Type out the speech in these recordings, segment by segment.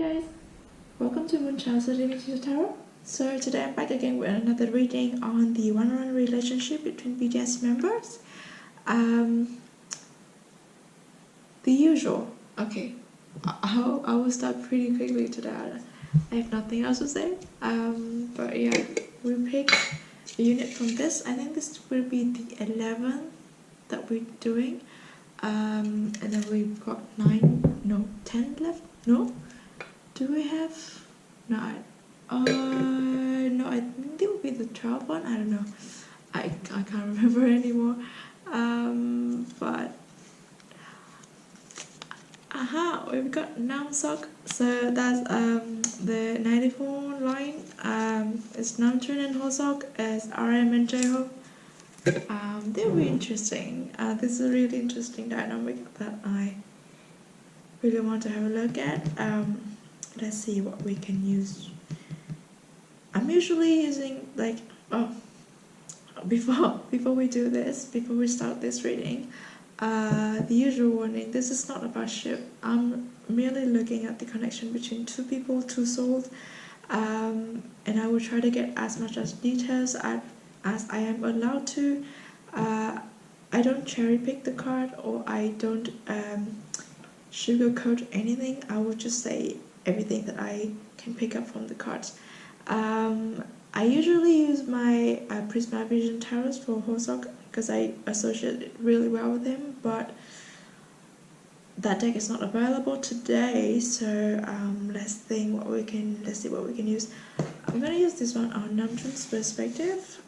guys, welcome to MoonChild Serendipity Tarot. So today I'm back again with another reading on the one-on-one relationship between BTS members. The usual. Okay, I will start pretty quickly today. I have nothing else to say. But yeah, we pick a unit from this. I think this will be the 11th that we're doing. And then we've got 10 left. No. Do we have? No, I think it would be the 12th one. I don't know. I can't remember anymore. But we've got Namsok. So that's the 94 line. It's Namjoon and Hosok as RM and J-Hope. They'll be interesting. This is a really interesting dynamic that I really want to have a look at. Let's see what we can use. I'm usually using before we do this, before we start this reading, the usual warning. This is not about ship. I'm merely looking at the connection between two people, two souls, and I will try to get as much as details as I am allowed to. I don't cherry pick the card, or I don't sugarcoat anything. I will just say everything that I can pick up from the cards. I usually use my Prisma Vision Tarots for Hosok because I associate it really well with him, but that deck is not available today, so let's see what we can use. I'm gonna use this one on Namjoon's perspective,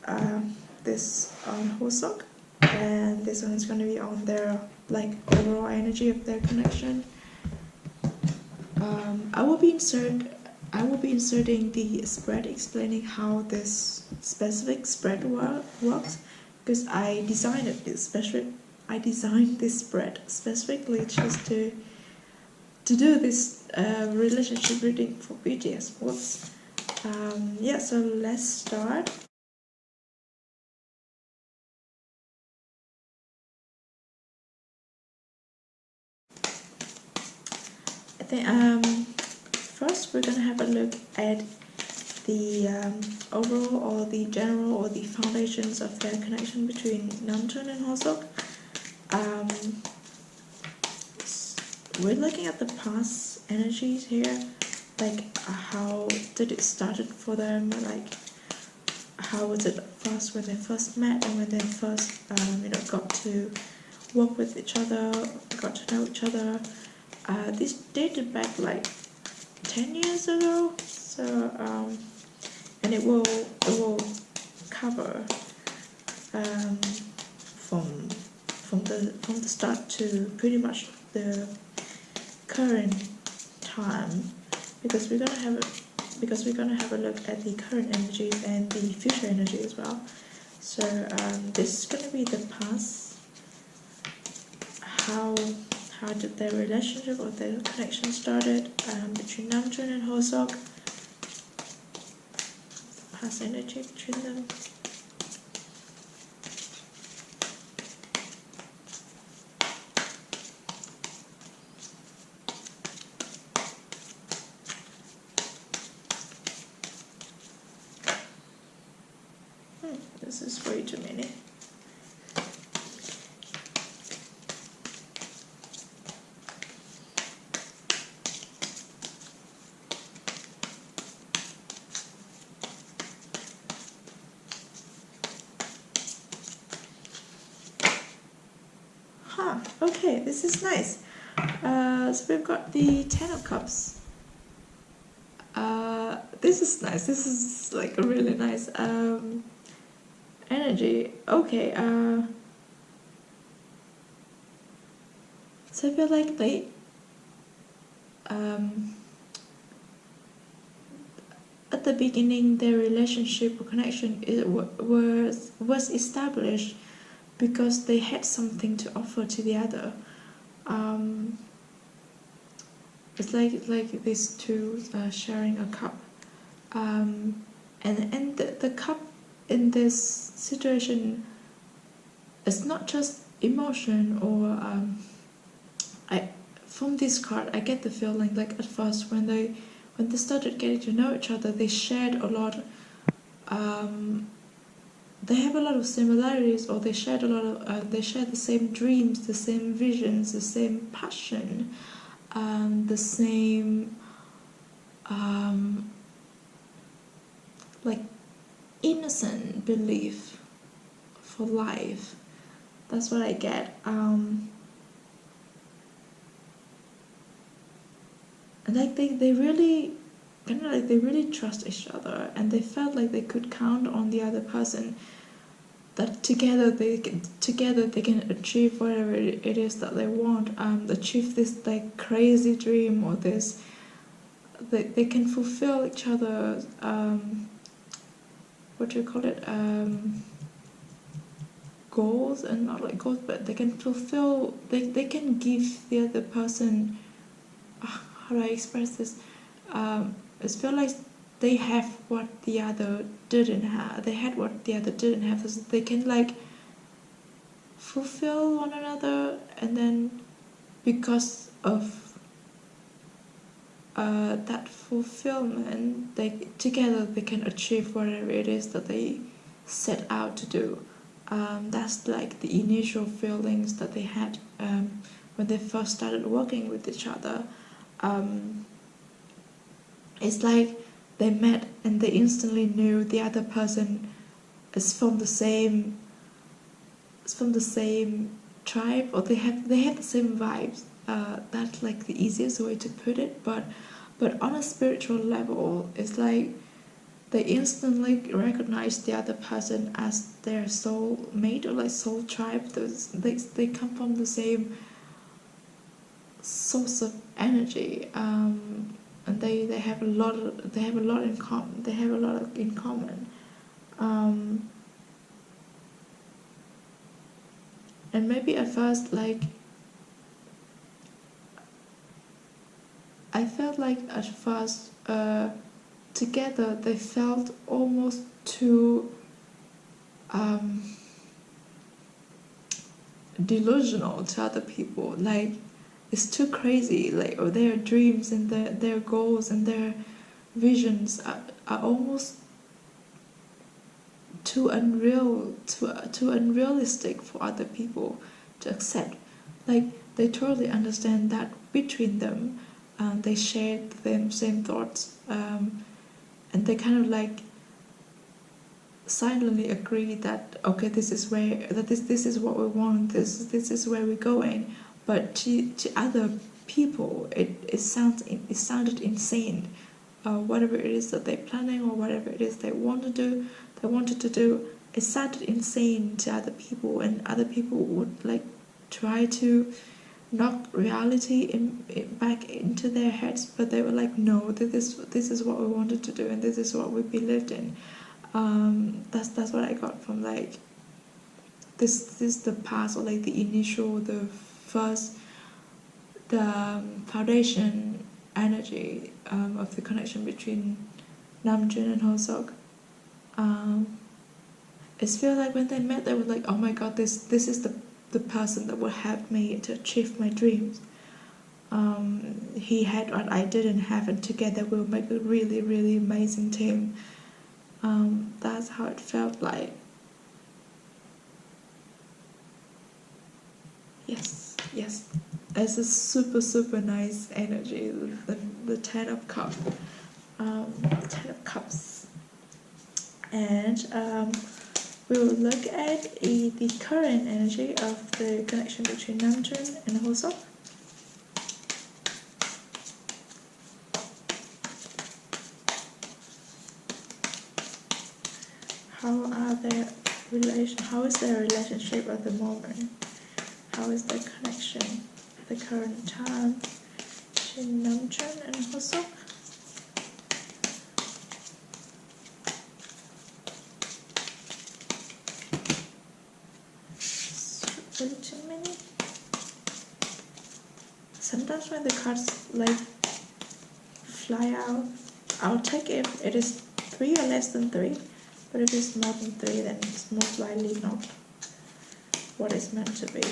this on Hosok, and this one is gonna be on their overall energy of their connection. I will be inserting the spread explaining how this specific spread works, because I designed this spread specifically just to do this relationship reading for BTS. Yeah, so let's start. I think first we're gonna have a look at the overall, or the general, or the foundations of their connection between Namjoon and Hosok. We're looking at the past energies here, how did it started for them, how was it first when they first met, and when they first got to work with each other, got to know each other. This dated back 10 years ago, so and it will cover from the start to pretty much the current time, because we're gonna have a look at the current energies and the future energy as well. So this is gonna be the past. How did their relationship or their connection started between Namjoon and Hosok? Past energy between them. This is way too many. Okay, this is nice. So we've got the 10 of Cups. This is nice. This is a really nice energy. Okay. So I feel like at the beginning, their relationship or connection was established because they had something to offer to the other. It's like these two sharing a cup, and the cup in this situation is not just emotion or from this card, I get the feeling like at first when they started getting to know each other, they shared a lot. They have a lot of similarities, or they shared a lot of. They share the same dreams, the same visions, the same passion, the same like innocent belief for life. That's what I get. And like they really kind of like they really trust each other, and they felt like they could count on the other person, that together they can achieve whatever it is that they want, achieve this like crazy dream, or this they can fulfill each other's what do you call it, goals, and not like goals, but they can fulfill, they can give the other person, how do I express this, it's feel like they have what the other didn't have, they had what the other didn't have, so they can like fulfill one another, and then because of that fulfillment, together they can achieve whatever it is that they set out to do. That's like the initial feelings that they had when they first started working with each other. It's like they met and they instantly knew the other person is from the same tribe, or they have the same vibes. That's like the easiest way to put it, but on a spiritual level, it's like they instantly recognize the other person as their soul mate, or like soul tribe. They come from the same source of energy, and they have a lot in common. They have a lot in common. And maybe at first, like, I felt like at first together they felt almost too delusional to other people. Like, it's too crazy. Like, or their dreams and their goals and their visions are almost too unrealistic for other people to accept. Like, they totally understand that between them, they shared the same thoughts, and they kind of like silently agree that okay, this is what we want, this is where we're going. But to other people, it sounded insane. Whatever it is that they're planning, or whatever it is they wanted to do, it sounded insane to other people, and other people would like try to knock reality back into their heads, but they were like, no, this is what we wanted to do, and this is what we believed in. That's what I got from like this is the past, or like the initial, the foundation energy of the connection between Namjoon and Hoseok. It feels like when they met, they were like, oh my god, this is the person that will help me to achieve my dreams. He had what I didn't have, and together we'll make a really, really amazing team. That's how it felt like. Yes. It's a super, super nice energy. The Ten of Cups. The Ten of Cups. And we will look at the current energy of the connection between Namjoon and Hoseok. How is their relationship at the moment? How is their connection at the current time between Namjoon and Hoseok? Really too many. Sometimes when the cards like fly out, I'll take it if it is 3 or less than 3, but if it's more than 3, then it's most likely not what it's meant to be.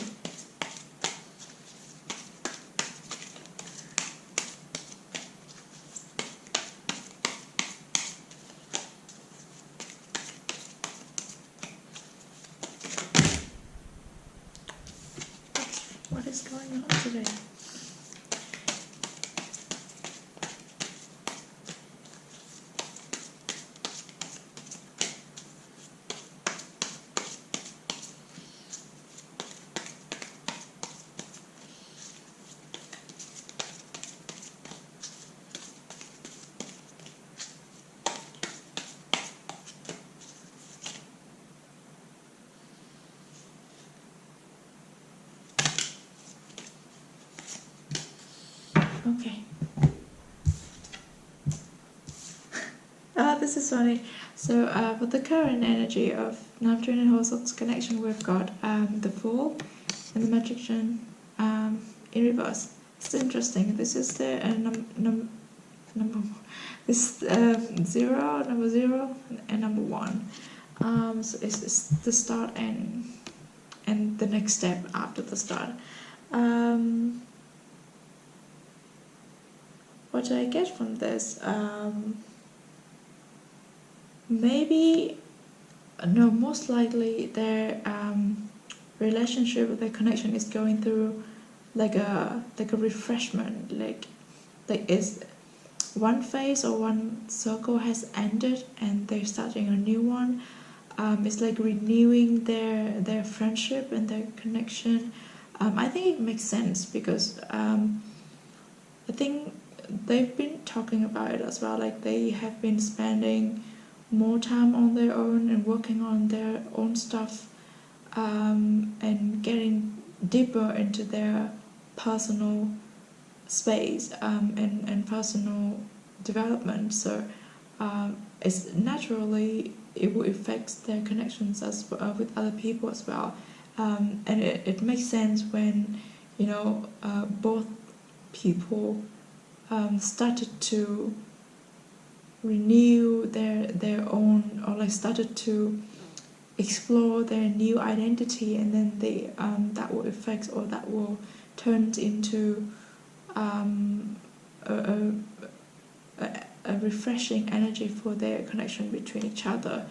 this is funny. So for the current energy of Namjoon and Hoseok's connection, we've got the Fool and the Magician in reverse. It's interesting. This is the number this number 0, and number 1. So it's the start and the next step after the start. What do I get from this? Most likely their relationship, their connection is going through like a refreshment, like is one phase or one circle has ended and they're starting a new one. It's like renewing their friendship and their connection. I think it makes sense because I think they've been talking about it as well, like they have been spending more time on their own and working on their own stuff, and getting deeper into their personal space, and personal development. So it's naturally it will affect their connections as with other people as well, and it makes sense when both people started to renew their own, or like started to explore their new identity, and then they that will affect, or that will turn into a refreshing energy for their connection between each other.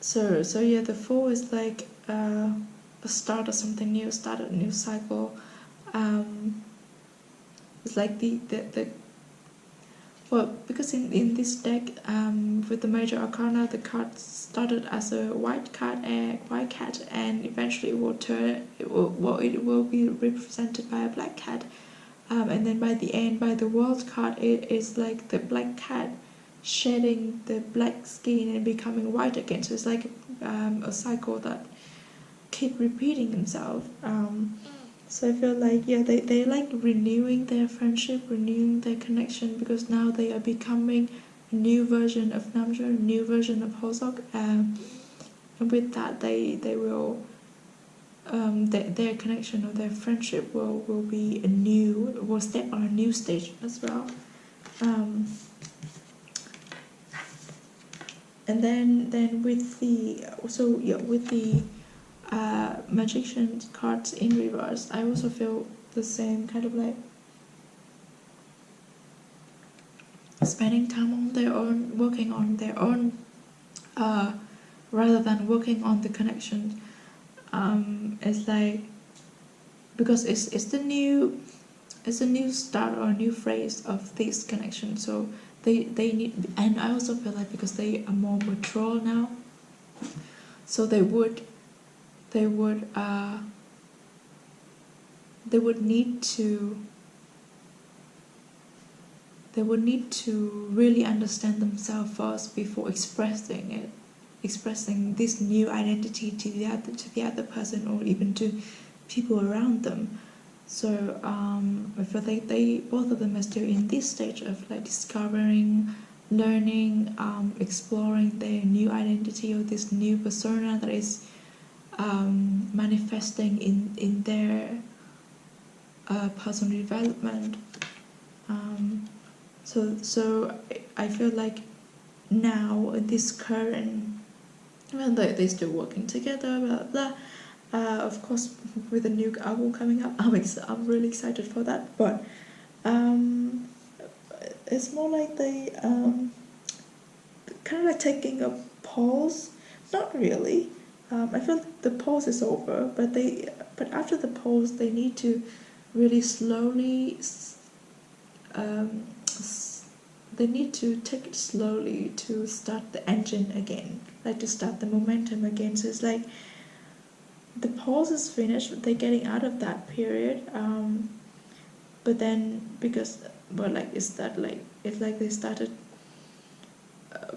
So yeah, the Fool is like a start of something new, start a new cycle. It's like the well, because in this deck, with the major arcana, the card started as a white cat, and eventually it will be represented by a black cat, and then by the end, by the world card, it is like the black cat shedding the black skin and becoming white again. So it's like a cycle that keep repeating themselves. So I feel like, yeah, they like renewing their friendship, renewing their connection, because now they are becoming a new version of Namjoon, a new version of Hoseok, and with that they will their connection or their friendship will step on a new stage as well. And then with the Magician cards in reverse, I also feel the same kind of like spending time on their own, working on their own, rather than working on the connection. It's like, because it's the new start or a new phase of this connection, so they need, and I also feel like because they are more mature now, so they would need to really understand themselves first before expressing this new identity to the other person, or even to people around them. So I feel like both of them are still in this stage of like discovering, learning, exploring their new identity, or this new persona that is manifesting in their personal development. So I feel like now this current, well, they're still working together, blah blah. Of course, with a new album coming up, I'm really excited for that. But it's more like they kind of like taking a pause. Not really. I feel like the pause is over, but after the pause, they need to really slowly. They need to take it slowly to start the engine again, like to start the momentum again. So it's like the pause is finished, they're getting out of that period, but then because, well, like it's like they started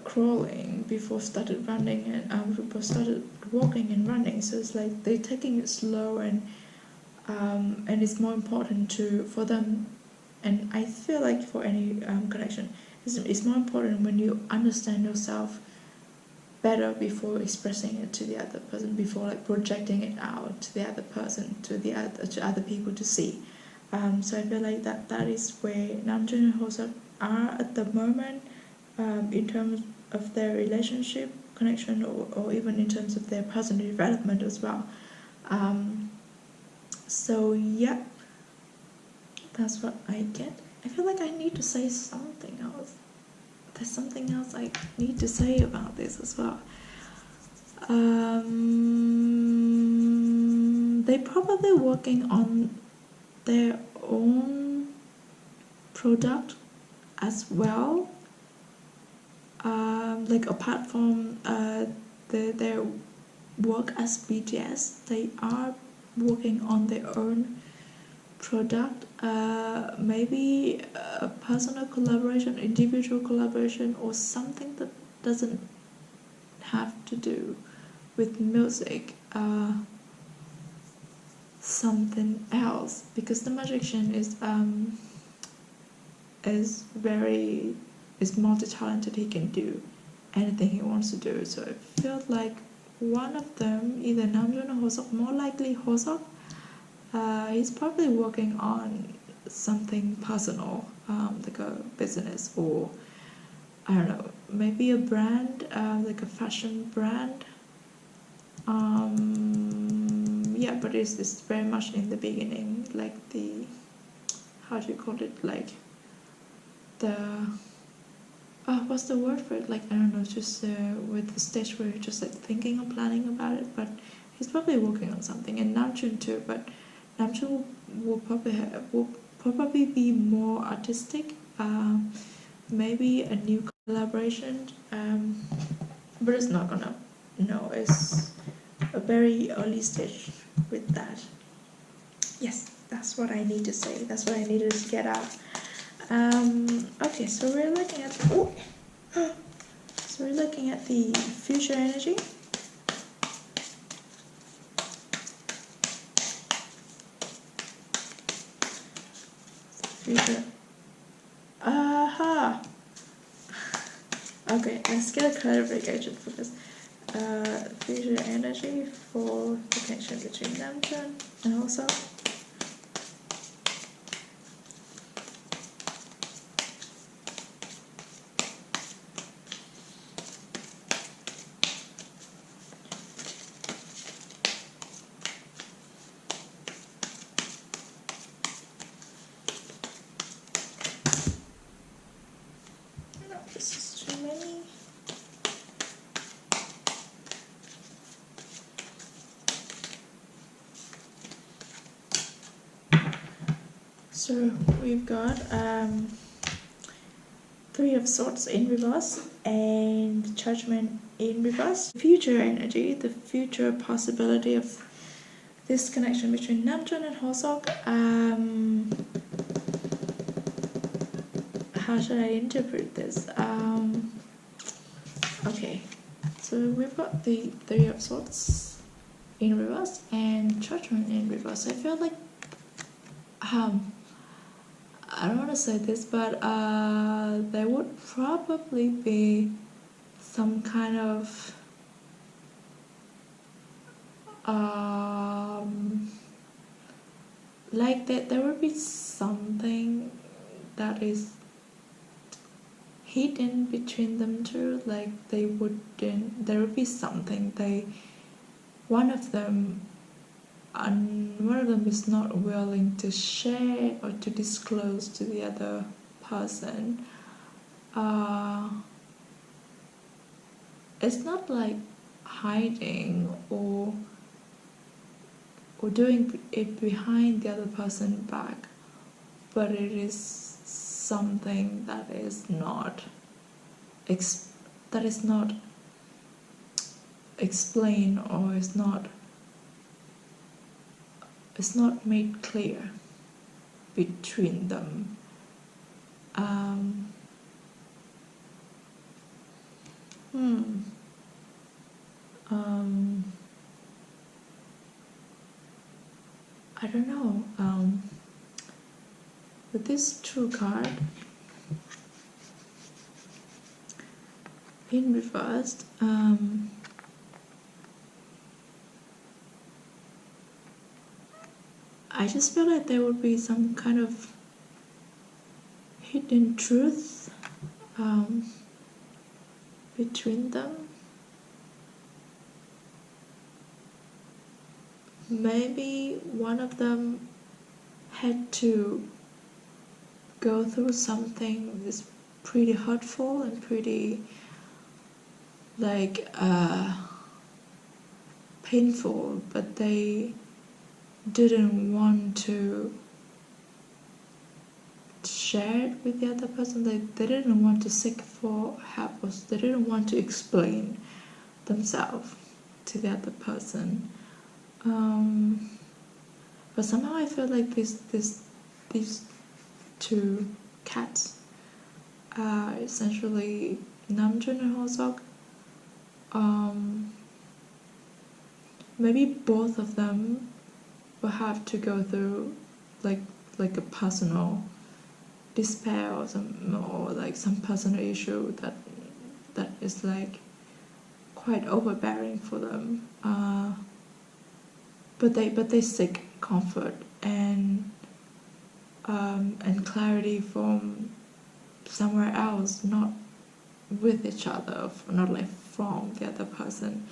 crawling before started running, and before started walking and running. So it's like they're taking it slow, and it's more important for them And I feel like for any connection, it's more important when you understand yourself better before expressing it to the other person, before like projecting it out to the other person, to other people to see. So I feel like that is where Namjoon and Hoseok are at the moment, in terms of their relationship connection, or even in terms of their personal development as well. So yeah, that's what I get. I feel like I need to say something else. There's something else I need to say about this as well. They're probably working on their own product as well. Like apart from their work as BTS, they are working on their own product. Maybe a personal collaboration, individual collaboration, or something that doesn't have to do with music. Something else, because the magician is multi-talented. He can do anything he wants to do. So it feels like one of them, either Namjoon or Hoseok, more likely Hoseok, he's probably working on something personal, like a business, or I don't know, maybe a brand, like a fashion brand. Yeah, but it's very much in the beginning, like the, how do you call it, like the, what's the word for it, like, I don't know, just with the stage where you're just like thinking or planning about it. But he's probably working on something, and Namjoon too, but Namjoon will probably be more artistic, maybe a new collaboration, but it's not gonna, no, it's a very early stage with that. Yes, that's what I need to say. That's what I needed to get out. Okay, so we're looking at the future energy. Future. Aha. Okay, let's get a clarification for this. Future energy for the connection between Namjoon and also. No, this is too many. So we've got Three of Swords in reverse and Judgment in reverse. Future energy, the future possibility of this connection between Namjoon and Hoseok. How should I interpret this? Okay, so we've got the Three of Swords in reverse and Judgment in reverse. I feel like I don't want to say this, but there would probably be some kind of like that. There would be something that is hidden between them two. Like they wouldn't. There would be something one of them is not willing to share or to disclose to the other person. It's not like hiding or doing it behind the other person's back, but it is something that is not explained, or is not made clear between them. I don't know. with this True card in reversed, I just feel like there would be some kind of hidden truth between them. Maybe one of them had to go through something that's pretty hurtful and pretty like painful, but they didn't want to share it with the other person. They didn't want to seek for help, or they didn't want to explain themselves to the other person. But somehow I feel like these two cats are essentially Namjoon and Hoseok. Maybe both of them will have to go through like a personal despair or some personal issue that is like quite overbearing for them. But they seek comfort and clarity from somewhere else, not with each other, not like from the other person,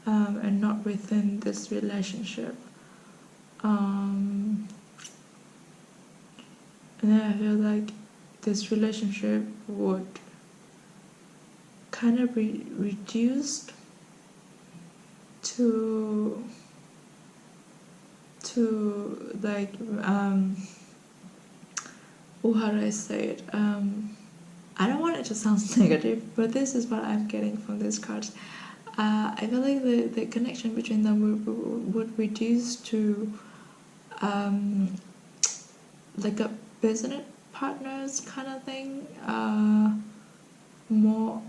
and not within this relationship. And then I feel like this relationship would kind of be reduced to like how do I say it? I don't want it to sound negative, but this is what I'm getting from these cards. I feel like the connection between them would reduce to like a business partners kind of thing, more.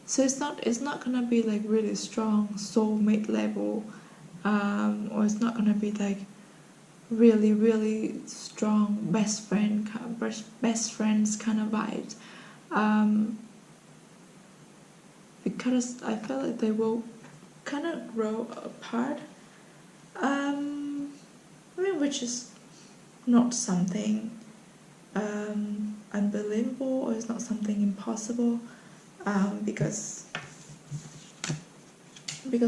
So it's not gonna be like really strong soulmate level, or it's not gonna be like really strong best friends kind of vibes, because I feel like they will kind of grow apart. I mean, which is not something unbelievable, or it's not something impossible, because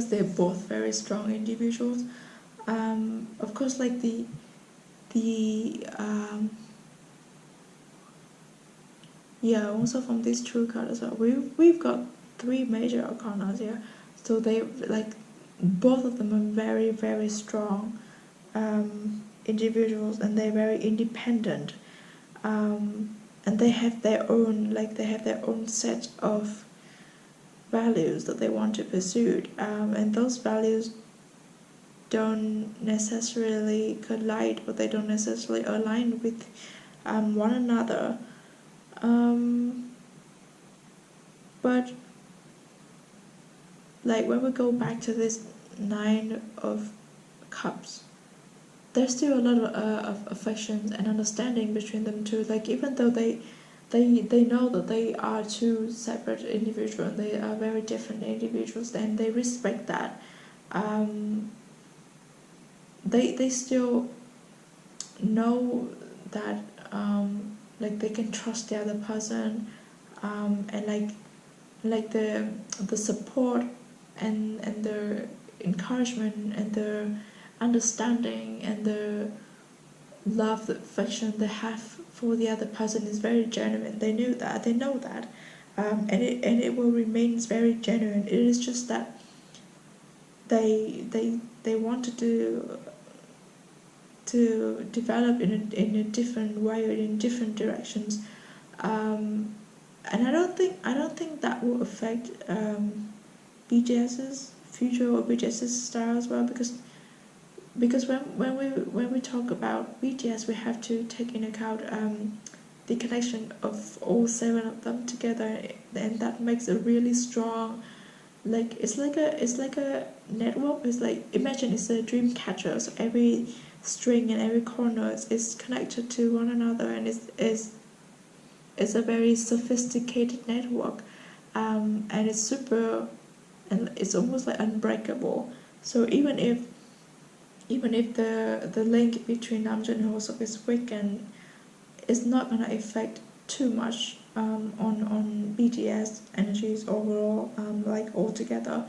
they're both very strong individuals. Of course, like yeah, also from this True card as well, we've got 3 major arcana here, so they like both of them are very strong individuals, and they're very independent, and they have their own set of values that they want to pursue, and those values don't necessarily collide, or they don't necessarily align with one another, but like when we go back to this 9 of Cups, there's still a lot of affection and understanding between them too. Like even though they know that they are 2 separate individuals, and they are very different individuals, and they respect that. They still know that like they can trust the other person, and like the support and the encouragement and the understanding and the love, the affection they have for the other person is very genuine. They know that, and it will remain very genuine. It is just that they want to develop in a different way, or in different directions, and I don't think that will affect BTS's future or BTS's style as well, because when we talk about BTS, we have to take into account the connection of all 7 of them together, and that makes a really strong, like it's like a network. It's like, imagine it's a dream catcher, so every string in every corner is connected to one another, and is a very sophisticated network, and it's super, and it's almost like unbreakable. So even if the link between Namjoon and Hoseok is weak, and it's not gonna affect too much on BTS energies overall, like altogether.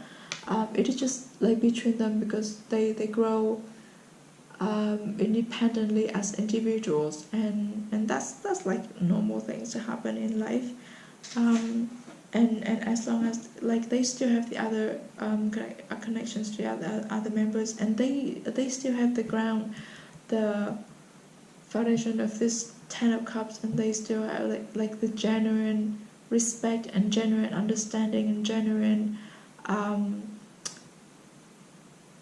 It is just like between them, because they grow independently as individuals, and that's like normal things to happen in life. And as long as like they still have the other connections to the other members, and they still have the ground, the foundation of this 10 of Cups, and they still have like the genuine respect and genuine understanding and genuine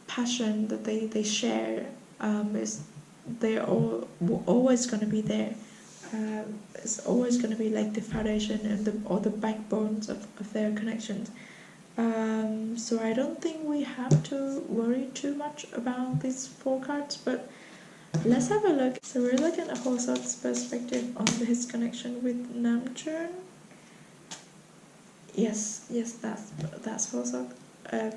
passion that they share, is they're always going to be there. It's always going to be like the foundation and the backbones of their connections. So I don't think we have to worry too much about these 4 cards, but let's have a look. So we're looking at Hoseok's perspective on his connection with Namjoon. Yes, that's Hoseok.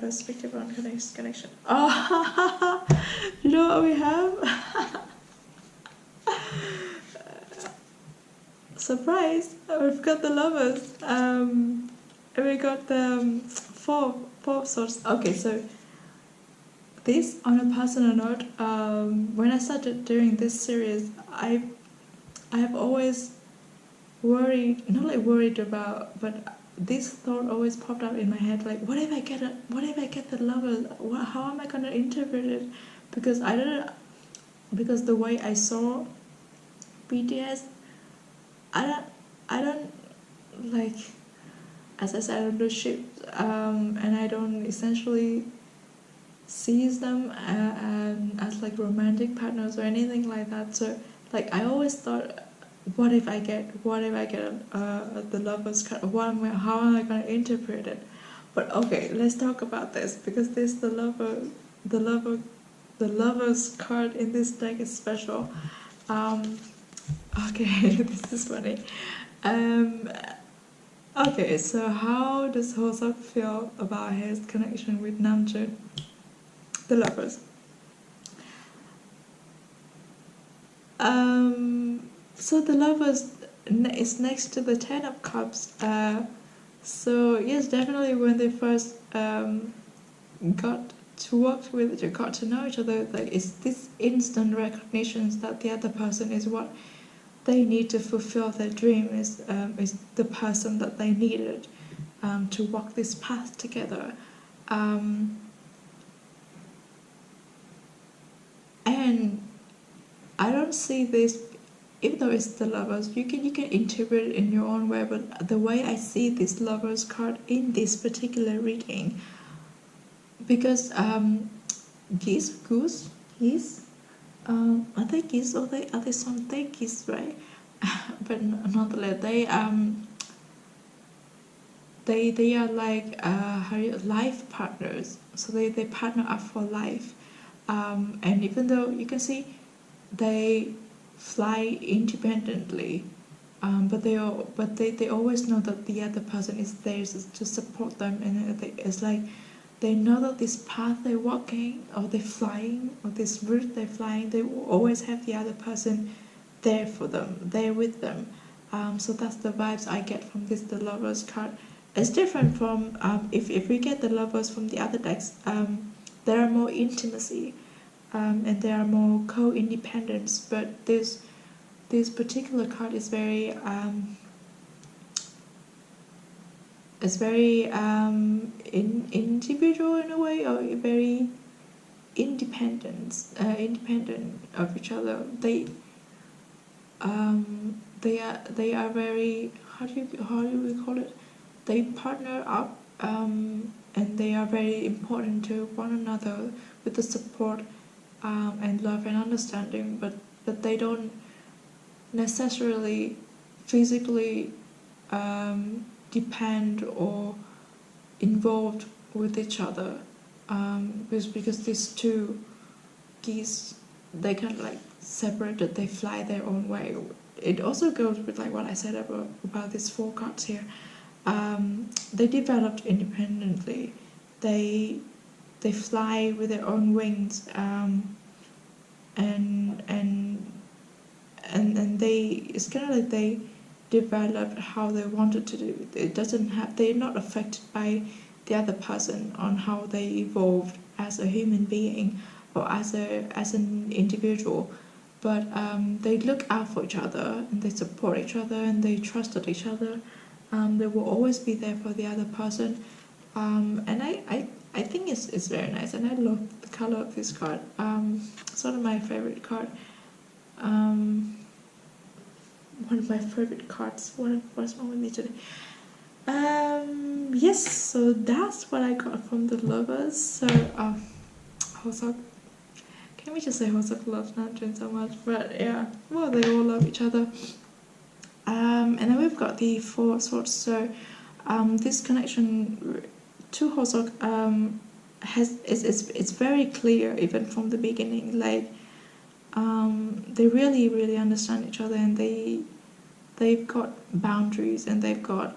Perspective on his connection. Oh, you know what we have? Surprise! We've got the lovers. And we got the four swords. Okay, so this, on a personal note, when I started doing this series, I have always worried, not like worried about, but this thought always popped up in my head, like, what if I get the lovers? How am I gonna interpret it? Because because the way I saw BTS, I don't like, as I said, I don't do ships, and I don't essentially sees them as like romantic partners or anything like that. So like I always thought, what if I get the lovers card? How am I going to interpret it? But okay, let's talk about this, because the lovers card in this deck is special. Okay, this is funny. Okay, so how does Hoseok feel about his connection with Namjoon? The lovers. So the lovers is next to the 10 of Cups. So yes, definitely when they first got to know each other, like, it's this instant recognition that the other person is what they need to fulfill their dream, is the person that they needed to walk this path together. And I don't see this, even though it's the lovers, you can interpret it in your own way, but the way I see this lovers card in this particular reading, because geese, are they geese, or are they something geese, right? But nonetheless, they are like life partners, so they partner up for life. And even though you can see they fly independently, but they always know that the other person is there to support them, and it's like they know that this path they're walking, or they're flying, or this route they're flying, they will always have the other person there for them, there with them. So that's the vibes I get from the lovers card. It's different from if we get the lovers from the other decks. There are more intimacy, and there are more co-independence, but this particular card is very individual in a way, or very independent of each other. They are very, how do we call it? They partner up, and they are very important to one another with the support and love and understanding, but they don't necessarily physically depend or involved with each other, because these two geese they kind of like separated, they fly their own way. It also goes with like what I said about these 4 cards here. They developed independently. They fly with their own wings, and they, it's kind of like they developed how they wanted to do it. It doesn't have, they're not affected by the other person on how they evolved as a human being or as an individual, but they look out for each other and they support each other and they trusted each other. They will always be there for the other person, and I think it's very nice, and I love the color of this card. It's one of my favorite card. One of my favorite cards. What's wrong with me today? Yes, so that's what I got from the lovers. So Hosok, can we just say Hosok loves Namjoon so much? But yeah, well, they all love each other. And then we've got the 4 swords. So this connection to Hosok it's very clear even from the beginning. Like they really understand each other, and they've got boundaries and they've got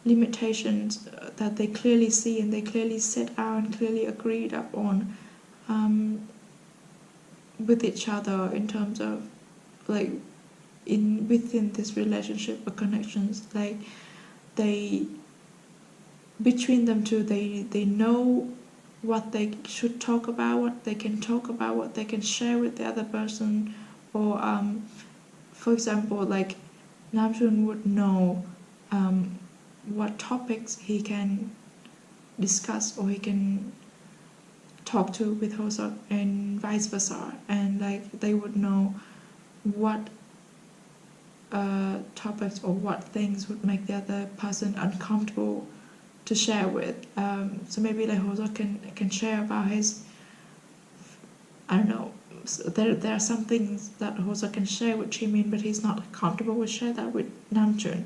limitations that they clearly see and they clearly set out and clearly agreed upon with each other in terms of like within this relationship or connections. Like they, between them two, they know what they should talk about, what they can talk about, what they can share with the other person. Or for example, like Namjoon would know what topics he can discuss or he can talk to with Hosok, and vice versa, and like they would know what topics or what things would make the other person uncomfortable to share with. So maybe like Hosok can share about his, I don't know, so there are some things that Hosok can share with Jimin, but he's not comfortable with share that with Namjoon.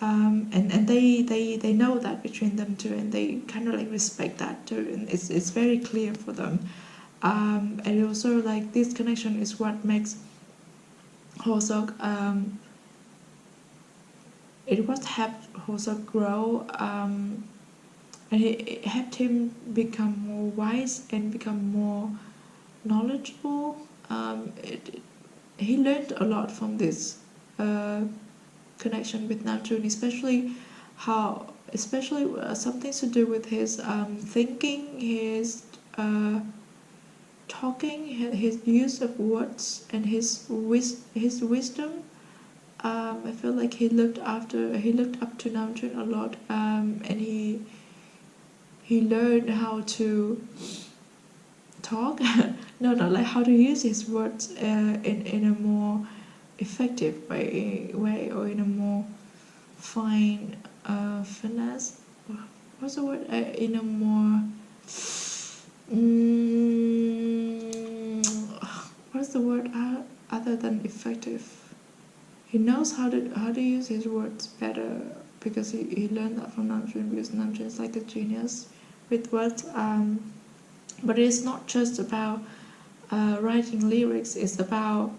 And they know that between them two, and they kind of like respect that too, and it's very clear for them. And also like this connection is what makes Hosok it was helped Hosok grow, and it helped him become more wise and become more knowledgeable. He learned a lot from this connection with Namjoon, especially some things to do with his thinking, his talking, his use of words, and his wisdom. I feel like he looked up to Namjoon a lot, and he learned how to talk. no, like how to use his words in a more effective way, or in a more fine finesse. What's the word? In a more what's the word other than effective? He knows how to use his words better, because he learned that from Namjoon, because Namjoon is like a genius with words. But it's not just about writing lyrics, it's about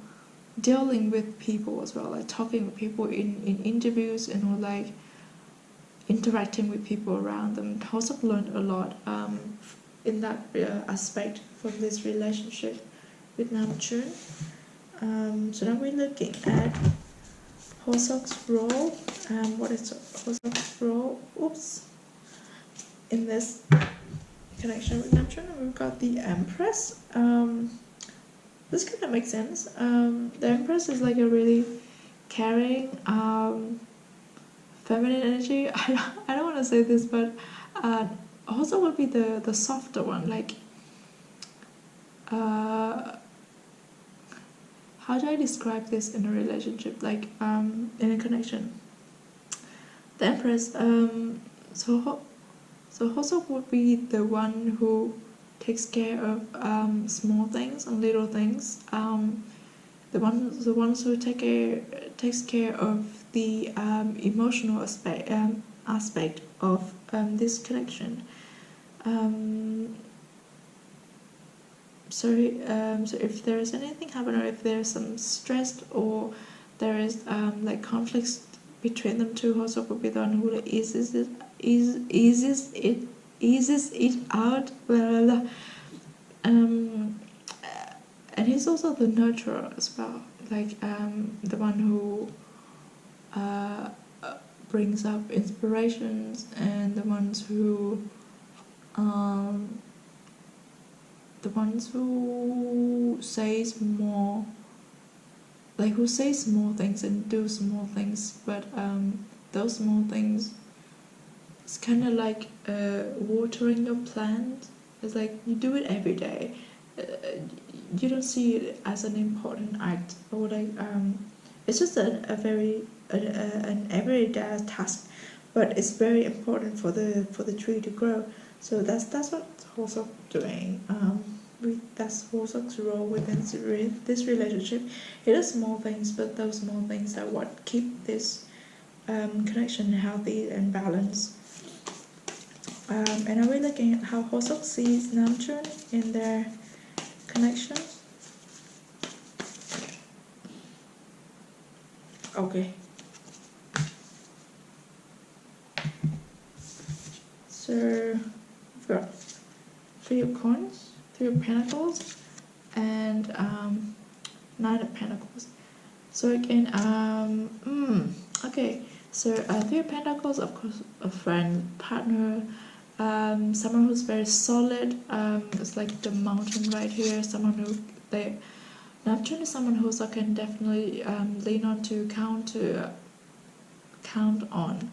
dealing with people as well, like talking with people in interviews, and or like interacting with people around them. Hosok learned a lot in that aspect from this relationship with Namjoon. So now we're looking at Hosok's role. What is Hosok's role? In this connection with Namjoon, we've got the Empress. This kind of makes sense. The Empress is like a really caring, feminine energy. I don't want to say this, but Hosok would be the softer one. Like, how do I describe this in a relationship? Like, in a connection. The Empress. So Hosok would be the one who takes care of small things and little things. The ones who takes care of the emotional aspect of this connection. so if there is anything happening, or if there's some stress, or there is like conflicts between them two, Hosok will be the one who like eases it out, blah, blah, blah. And he's also the nurturer as well, like the one who brings up inspirations, and the ones who says more, like who say small things and do small things, but those small things, it's kind of like watering your plant. It's like you do it every day. You don't see it as an important act, or like it's just an everyday task, but it's very important for the tree to grow. So that's what Hosok doing. That's Hosok's role within this relationship. It is small things, but those small things are what keep this connection healthy and balanced. And are we looking at how Hosok sees Namjoon in their connection? Okay. So we've got 3 of Coins, 3 of Pentacles, and 9 of Pentacles. So again, okay. So 3 of Pentacles, of course, a friend, partner, someone who's very solid. It's like the mountain right here. Someone who Neptune is someone who I can definitely lean on to count on.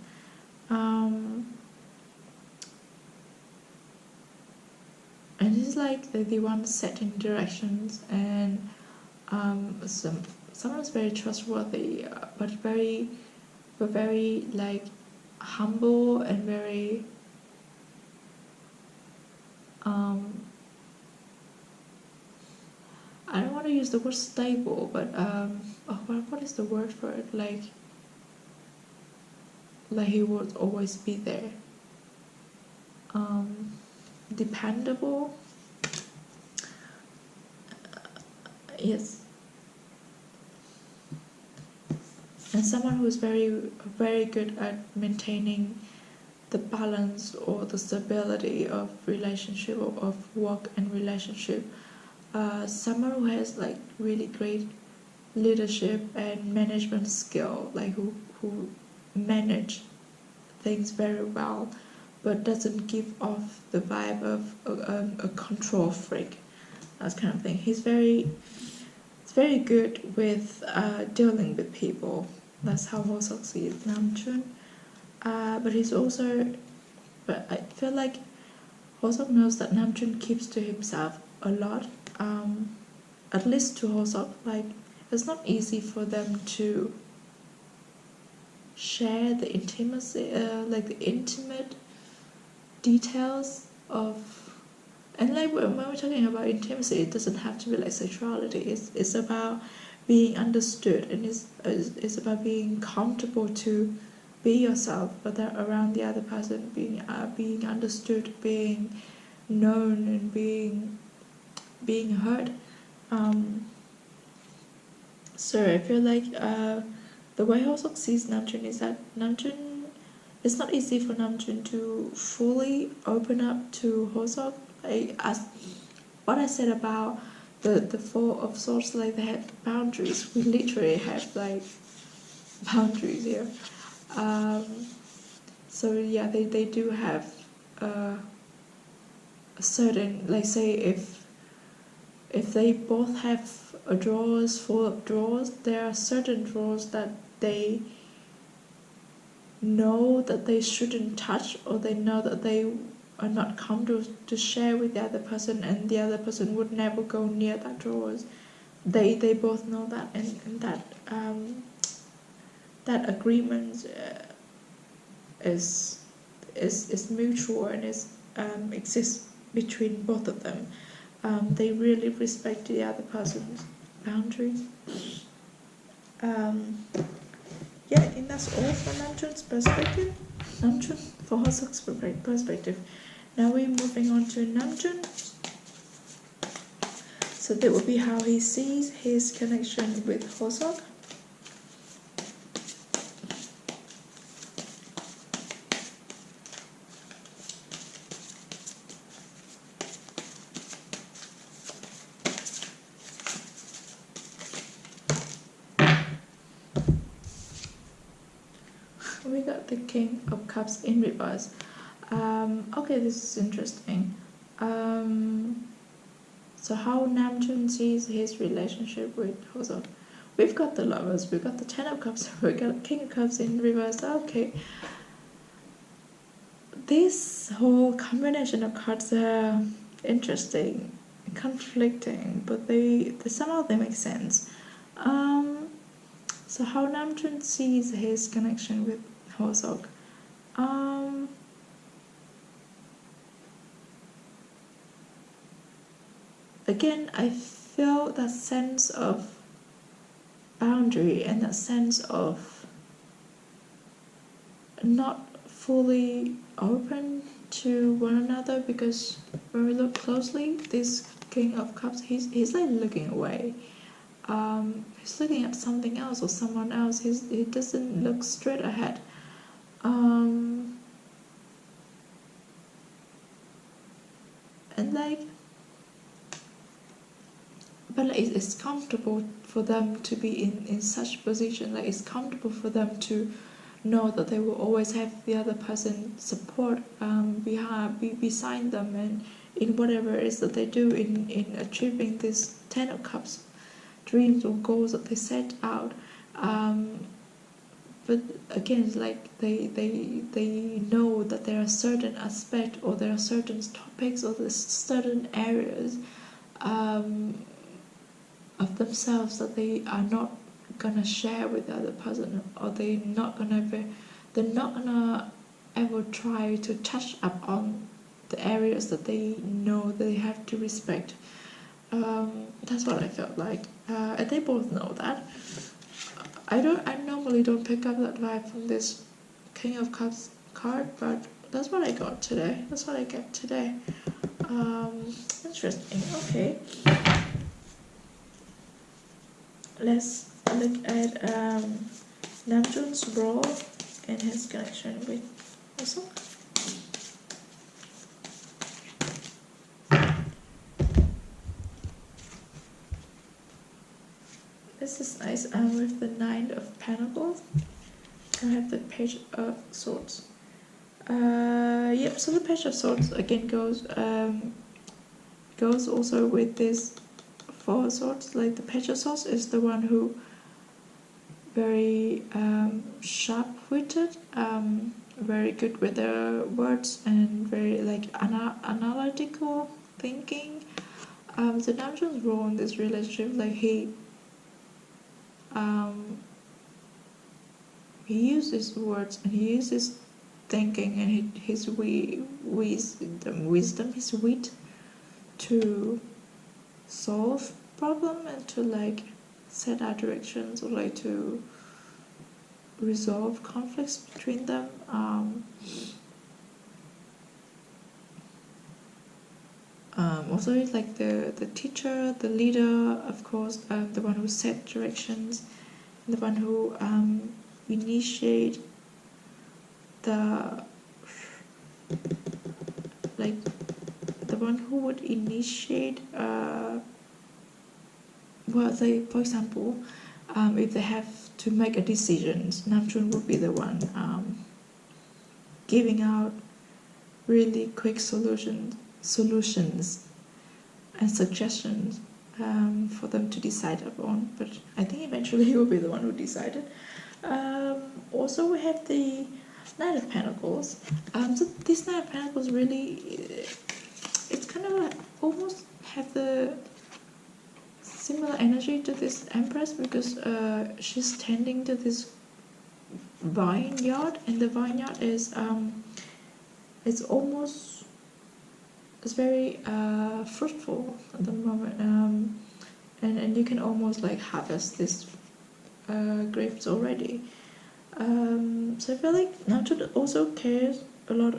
And he's like the one setting directions, and someone who's very trustworthy, but very like humble and very I don't want to use the word stable, but what is the word for it? Like he would always be there. Dependable. Yes. And someone who is very good at maintaining the balance or the stability of relationship, or of work and relationship. Someone who has like really great leadership and management skill, like who manage things very well, but doesn't give off the vibe of a control freak, that kind of thing. He's very good with dealing with people. That's how Hosok sees Namjoon. But I feel like Hosok knows that Namjoon keeps to himself a lot. At least to Hosok, like it's not easy for them to share the intimacy, like the intimate details of. And like when we're talking about intimacy, it doesn't have to be like sexuality. It's about being understood, and it's about being comfortable to be yourself, but that around the other person, being understood, being known, and being heard. So I feel like the way Hosok sees Namjoon is that Namjoon, it's not easy for Namjoon to fully open up to Hosok. Like as what I said about the 4 of Swords, like they have boundaries. We literally have like boundaries here. So yeah, they do have a certain, like say if they both have a drawers full of drawers, there are certain drawers that they know that they shouldn't touch, or they know that they are not comfortable to share with the other person, and the other person would never go near that drawers. They both know that, and that agreement is mutual, and exists between both of them. They really respect the other person's boundaries. Yeah, I think that's all from Namjoon's perspective. Namjoon for Hosok's perspective. Now we're moving on to Namjoon. So that would be how he sees his connection with Hosok. We got the King of Cups in reverse. Okay, this is interesting. So how Namjoon sees his relationship with Hosok. We've got the Lovers, we've got the Ten of Cups, we've got King of Cups in reverse. Okay. This whole combination of cards are interesting, conflicting, but somehow they make sense. So how Namjoon sees his connection with Hosok. Again, I feel that sense of boundary and that sense of not fully open to one another, because when we look closely, this King of Cups, he's like looking away. He's looking at something else or someone else. He doesn't look straight ahead. And like, but like, it's comfortable for them to be in such position. Like, it's comfortable for them to know that they will always have the other person support beside them, and in whatever it is that they do in achieving this Ten of Cups dreams or goals that they set out. But again, like they know that there are certain aspects, or there are certain topics, or there's certain areas of themselves that they are not gonna share with the other person, or they're not gonna ever try to touch up on the areas that they know they have to respect. That's what I felt like, and they both know that. I normally don't pick up that vibe from this King of Cups card, but that's what I got today. That's what I get today. Interesting. Okay. Let's look at Namjoon's role and his connection with Hosok. This is nice. With the Nine of Pentacles, I have the Page of Swords. Yep. So the Page of Swords again goes also with this Four of Swords. Like, the Page of Swords is the one who very sharp-witted, very good with their words, and very like analytical thinking. So Namjoon's role in this relationship, like he uses words, and he uses thinking, and his wisdom, his wit, to solve problem, and to like set out directions, or like to resolve conflicts between them. Also, it's like the teacher, the leader, of course, the one who set directions, the one who initiate the one who would initiate well, say, for example, if they have to make a decision, Namjoon would be the one giving out really quick solutions and suggestions for them to decide upon. But I think eventually he will be the one who decided. Also, we have the Knight of Pentacles. So this Knight of Pentacles really, it's kind of like almost have the similar energy to this Empress, because she's tending to this vineyard, and the vineyard is it's very fruitful at the moment, and you can almost like harvest this grapes already. So I feel like Namjoon also cares a lot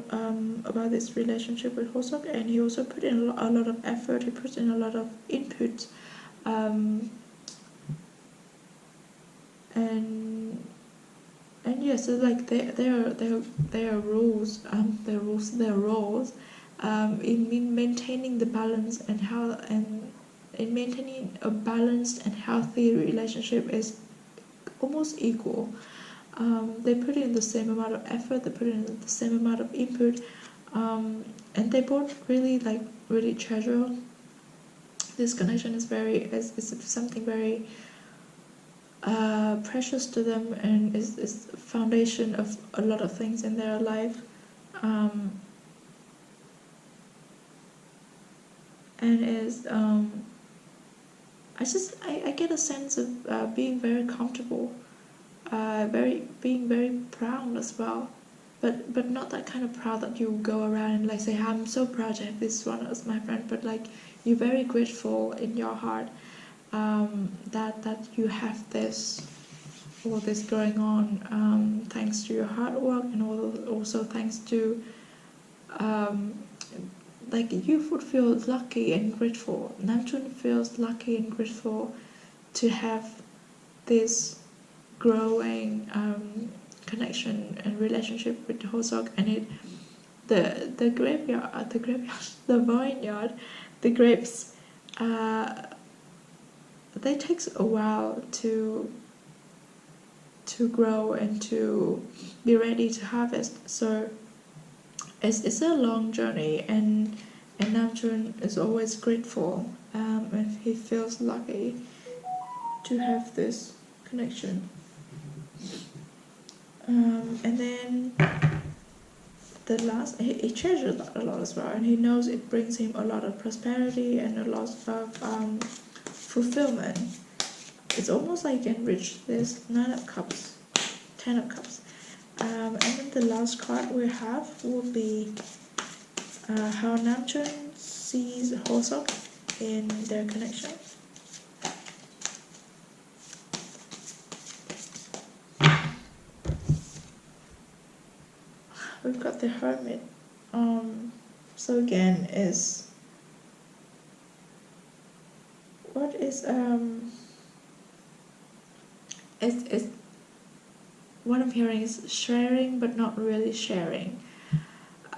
about this relationship with Hosok, and he also put in a lot of effort. He put in a lot of input, and yeah, so like there are rules, there are roles, in maintaining the balance and how and in maintaining a balanced and healthy relationship is almost equal. They put in the same amount of effort, they put in the same amount of input, and they both really treasure this connection. Is something very precious to them, and is the foundation of a lot of things in their life. And is I get a sense of being very comfortable, being very proud as well, but not that kind of proud that you go around and like say, I'm so proud to have this one as my friend, but like you're very grateful in your heart, that you have all this going on, thanks to your hard work, and also thanks to like you would feel lucky and grateful. Namjoon feels lucky and grateful to have this growing connection and relationship with Hosok, and the graveyard, the vineyard, the grapes, they takes a while to grow and to be ready to harvest. So it's a long journey, and Namjoon is always grateful, and he feels lucky to have this connection. And then the last, he treasures that a lot as well, and he knows it brings him a lot of prosperity and a lot of fulfillment. It's almost like enriched. There's 9 of Cups, 10 of Cups. And then the last card we have will be how Namjoon sees Hosok in their connection. We've got the Hermit. So again, is what is it's what I'm hearing is sharing, but not really sharing.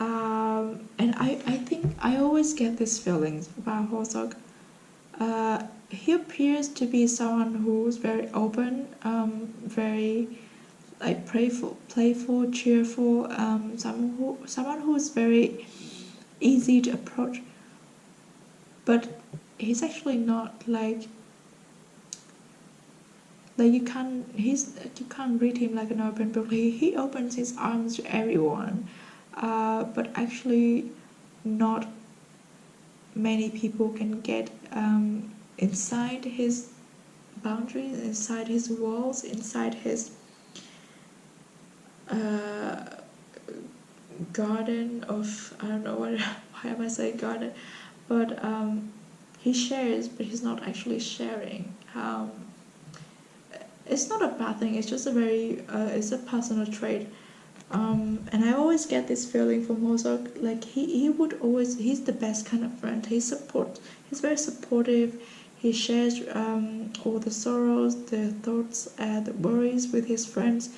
And I think I always get these feelings about Hosok. He appears to be someone who's very open, very like playful, cheerful, someone who's very easy to approach. But he's actually not like you can't read him like an open book. He opens his arms to everyone, but actually not many people can get inside his boundaries, inside his walls, inside his garden of, I don't know why am I saying garden, but he shares, but he's not actually sharing. It's not a bad thing, it's just it's a personal trait. And I always get this feeling from Hosok, like he's the best kind of friend. He's very supportive. He shares all the sorrows, the thoughts, the worries with his friends.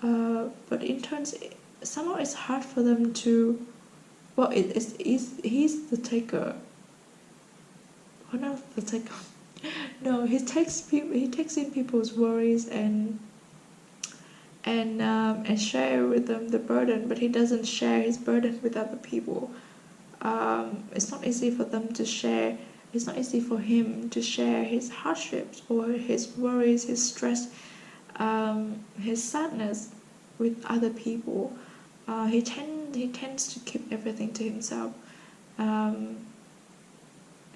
But in turns, somehow it's hard for them to. Well, he's the taker. Oh no, the taker. No, he takes in people's worries and share with them the burden, but he doesn't share his burden with other people. It's not easy for them to share. It's not easy for him to share his hardships or his worries, his stress, his sadness with other people. He tends to keep everything to himself, and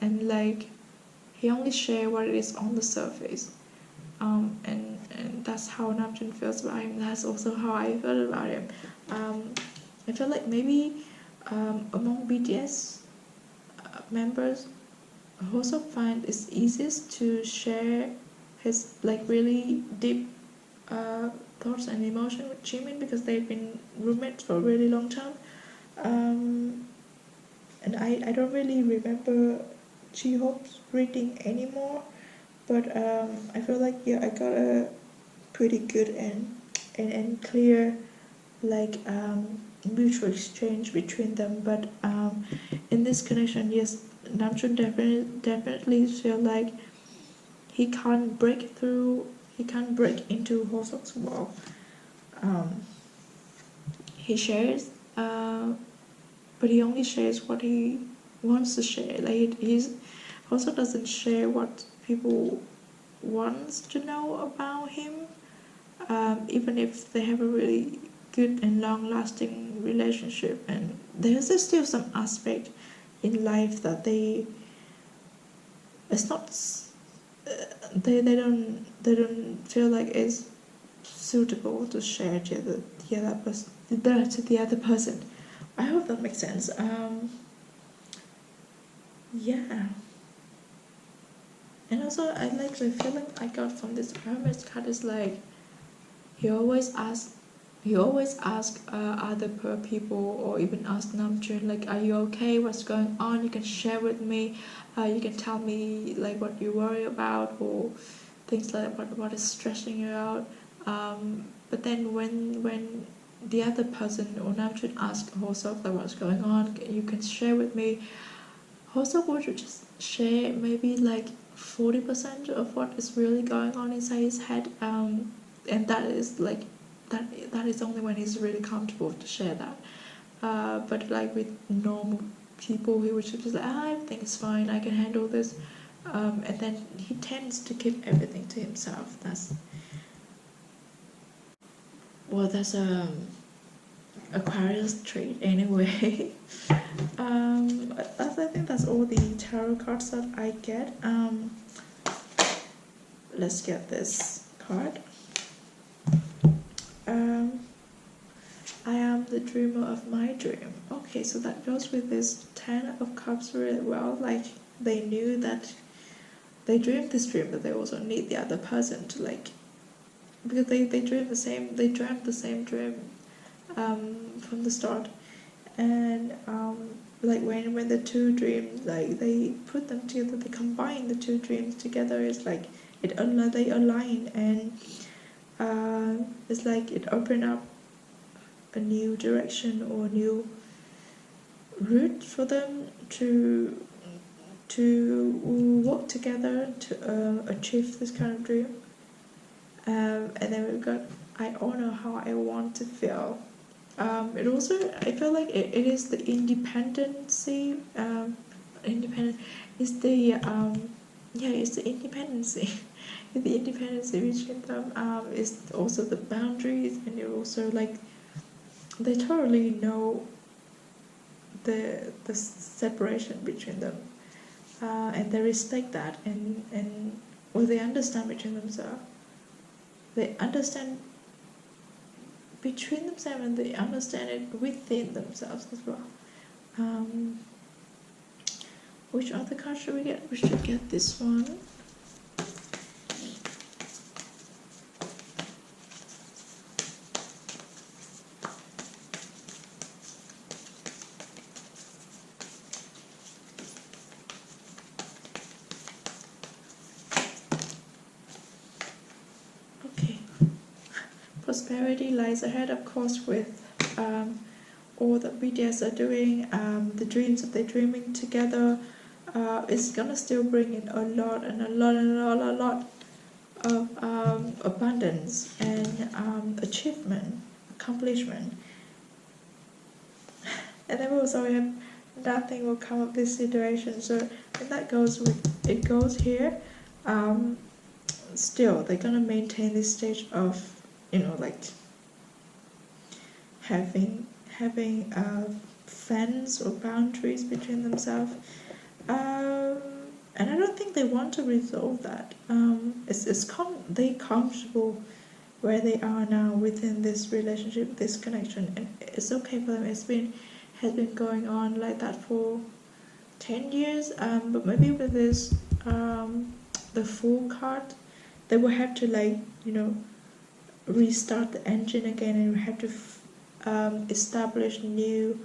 like he only share what is on the surface. And that's how Namjoon feels about him. That's also how I feel about him. I feel like maybe among BTS members, Hosok find it's easiest to share his like really deep thoughts and emotion with Jimin because they've been roommates for a really long time. And I don't really remember Ji-Hope's reading anymore, but I feel like, yeah, I got a pretty good and clear, like, mutual exchange between them. But in this connection, yes, Namjoon definitely feel like he can't break into Hoseok's wall. He shares, but he only shares what he wants to share. Like, he's also doesn't share what people wants to know about him, even if they have a really good and long-lasting relationship. And there's still some aspect in life that it's not they don't feel like it's suitable to share to the other person. I hope that makes sense. Yeah. And also, I like the feeling I got from this Hermes card is like he always asks other people, or even ask Namjoon, like, are you okay? What's going on? You can share with me. You can tell me like what you worry about, or things like what is stressing you out. But then when the other person or Namjoon asks Hoseok like what's going on, you can share with me. Hoseok would just share maybe like 40% of what is really going on inside his head, and that is like that is only when he's really comfortable to share that. But like with normal people, he would just be like, everything is fine, I can handle this. And then he tends to keep everything to himself. That's Aquarius trait anyway. I think that's all the tarot cards that I get. Let's get this card. I am the dreamer of my dream. Okay, so that goes with this 10 of Cups really well. Like, they knew that they dreamed this dream, but they also need the other person to, like, because they dreamt the same dream from the start. And like when the two dreams, like, they put them together, they combine the two dreams together, it's like they align, and it's like it opened up a new direction or a new route for them to work together to achieve this kind of dream. And then we've got, I honor how I want to feel. It also, I feel like it is the independency. Independent is the it's the independency. The independency between them is also the boundaries, and it also, like, they totally know the separation between them, and they respect that, and they understand between themselves. They understand between themselves, and they understand it within themselves as well. Which other card should we get? We should get this one. Okay. Prosperity lies ahead, of course, with all that BTS are doing. The dreams that they're dreaming together is gonna still bring in a lot of abundance and achievement, accomplishment. And then we also have nothing will come of this situation. So when that goes with it goes here, still they're gonna maintain this stage of, like, having fence or boundaries between themselves. And I don't think they want to resolve that. They're comfortable where they are now within this relationship, this connection, and it's okay for them. Has been going on like that for 10 years, but maybe with this the Fool card, they will have to, like, restart the engine again, and we have to establish new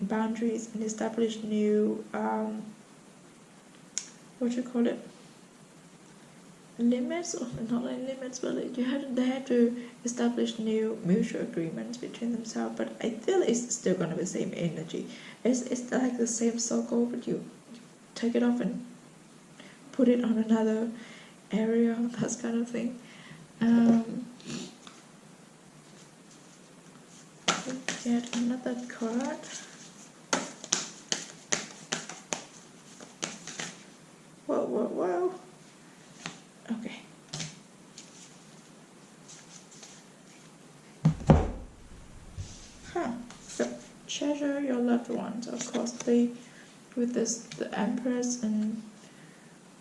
boundaries and establish new what you call it, limits, or not like limits, but like they have to establish new mutual agreements between themselves. But I feel it's still gonna be the same energy. It's like the same circle, but you take it off and put it on another area, that kind of thing. Get another card. Whoa. Okay. So treasure your loved ones. Of course, with this, the Empress, and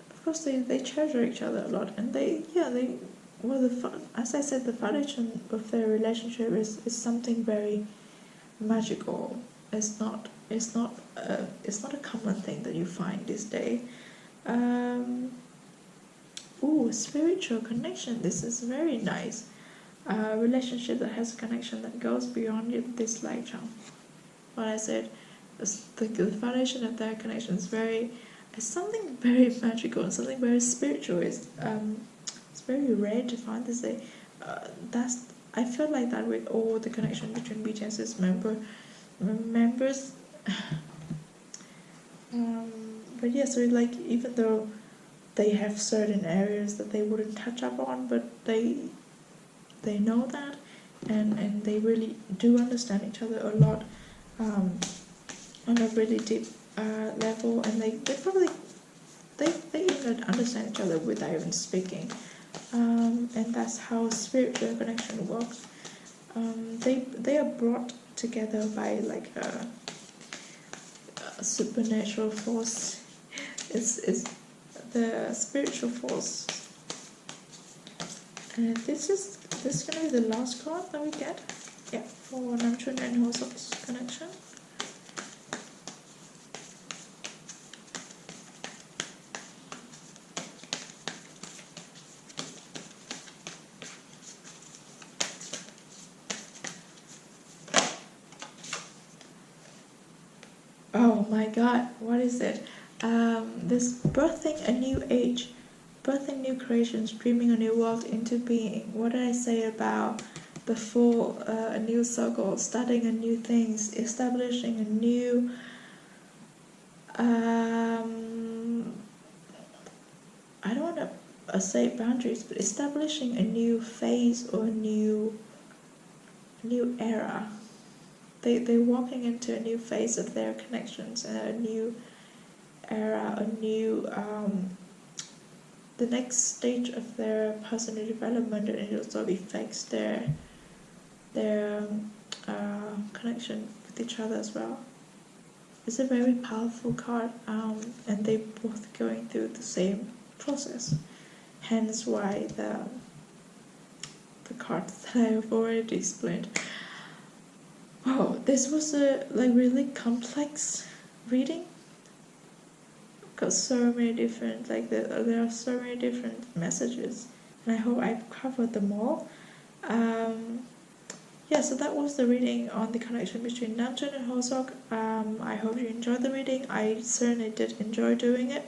of course they treasure each other a lot, and as I said, the foundation of their relationship is something very magical. It's not a common thing that you find this day. Spiritual connection. This is very nice. Relationship that has a connection that goes beyond this lifetime. What I said, the foundation of that connection is something very magical and something very spiritual. It's very rare to find this day. I feel like that with all the connection between BTS's members. But yeah, so like even though they have certain areas that they wouldn't touch up on, but they know that, and they really do understand each other a lot on a really deep level, and they probably even understand each other without even speaking, and that's how spiritual connection works. They are brought together by like a supernatural force. It's the spiritual force. And this is gonna be the last card that we get. Yeah, for Namjoon and Hoseok's connection. Oh my god, what is it? This birthing a new age, birthing new creations, dreaming a new world into being. What did I say about before? A new circle, starting a new things, establishing a new I don't want to say boundaries, but establishing a new phase or a new era. They're walking into a new phase of their connections, and a new era, a new the next stage of their personal development, and it also affects their connection with each other as well. It's a very powerful card, and they both going through the same process. Hence why the cards that I have already explained. Wow, this was a really complex reading. Got so many different, there are so many different messages, and I hope I've covered them all. Yeah, so that was the reading on the connection between Namjoon and Hoseok. I hope you enjoyed the reading. I certainly did enjoy doing it.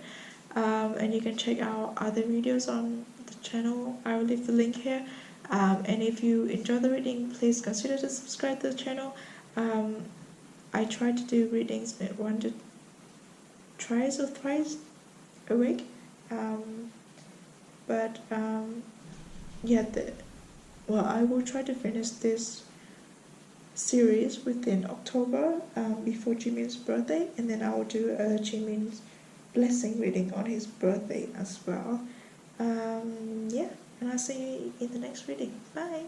And you can check out other videos on the channel. I will leave the link here. And if you enjoy the reading, please consider to subscribe to the channel. I try to do readings twice or thrice a week. I will try to finish this series within October, before Jimin's birthday, and then I will do a Jimin's blessing reading on his birthday as well. And I'll see you in the next reading. Bye!